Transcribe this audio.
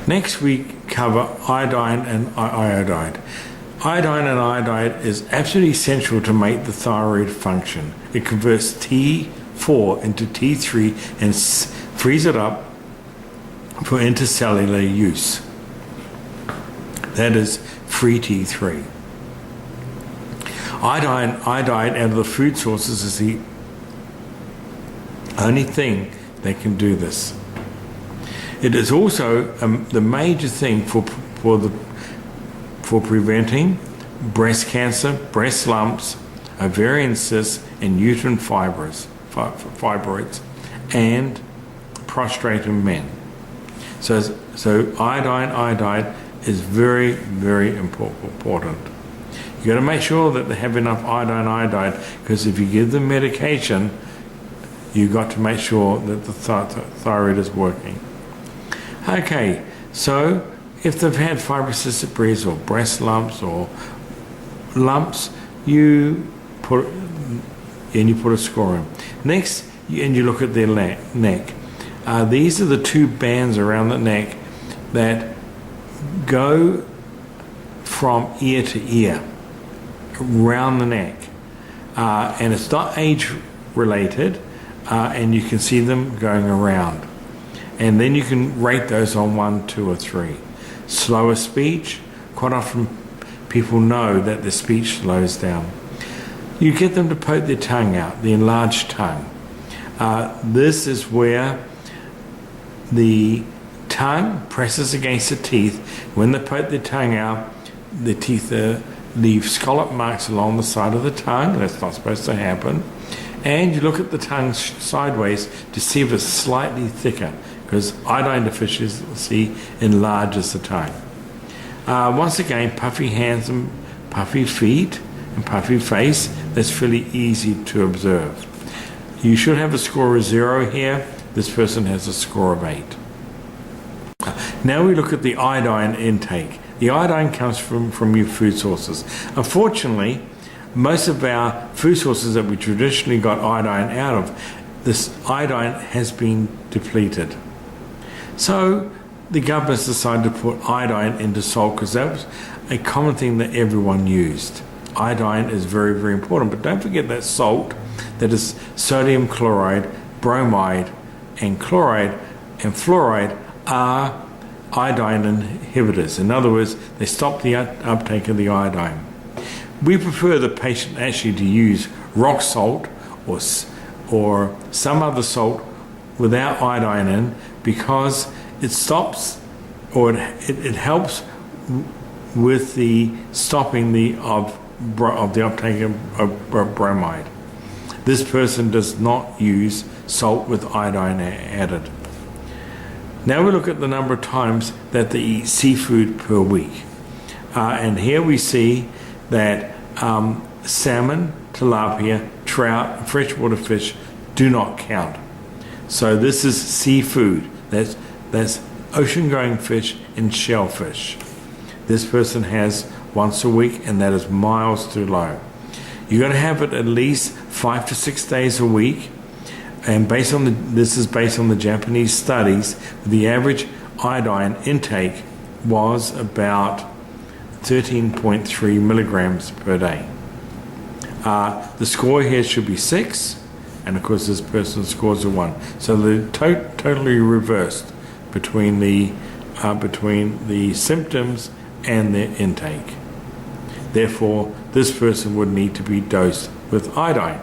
Next we cover iodine and iodide. Iodine and iodide is absolutely essential to make the thyroid function. It converts T4 into T3 and frees it up for intercellular use. That is free T3. Iodide out of the food sources is the only thing that can do this. It is also the major thing for preventing breast cancer, breast lumps, ovarian cysts, and uterine fibroids, and prostrate in men. So iodide is very, very important. You got to make sure that they have enough iodide, because if you give them medication, you got to make sure that the thyroid is working. Okay, so if they've had fibrocystic breast or breast lumps or lumps, you put a score in. Next, you look at their neck. These are the two bands around the neck that go from ear to ear, around the neck. And it's not age related, and you can see them going around. And then you can rate those on 1, 2, or 3. Slower speech, quite often people know that their speech slows down. You get them to poke their tongue out, the enlarged tongue. This is where the tongue presses against the teeth. When they poke their tongue out, the teeth leave scallop marks along the side of the tongue. That's not supposed to happen. And you look at the tongue sideways to see if it's slightly thicker, because iodine deficiency enlarges the tongue. Once again, puffy hands and puffy feet and puffy face, that's fairly easy to observe. You should have a score of 0 here. This person has a score of 8. Now we look at the iodine intake. The iodine comes from your food sources. Unfortunately, most of our food sources that we traditionally got iodine out of, this iodine has been depleted. So the government's decided to put iodine into salt, because that was a common thing that everyone used. Iodine is very, very important, but don't forget that salt, that is sodium chloride, bromide, and chloride and fluoride are iodine inhibitors. In other words, they stop the uptake of the iodine. We prefer the patient actually to use rock salt or some other salt without iodine in, because it stops, or it helps with the stopping of the uptake of bromide. This person does not use salt with iodine added. Now we look at the number of times that they eat seafood per week. And here we see that salmon, tilapia, trout, and freshwater fish do not count. So this is seafood. That's ocean-going fish and shellfish. This person has once a week, and that is miles too low. You got to have it at least 5 to 6 days a week. And this is based on the Japanese studies. The average iodine intake was about 13.3 milligrams per day. The score here should be 6, and of course this person's scores are 1. So they're totally reversed between the symptoms and their intake. Therefore, this person would need to be dosed with iodine.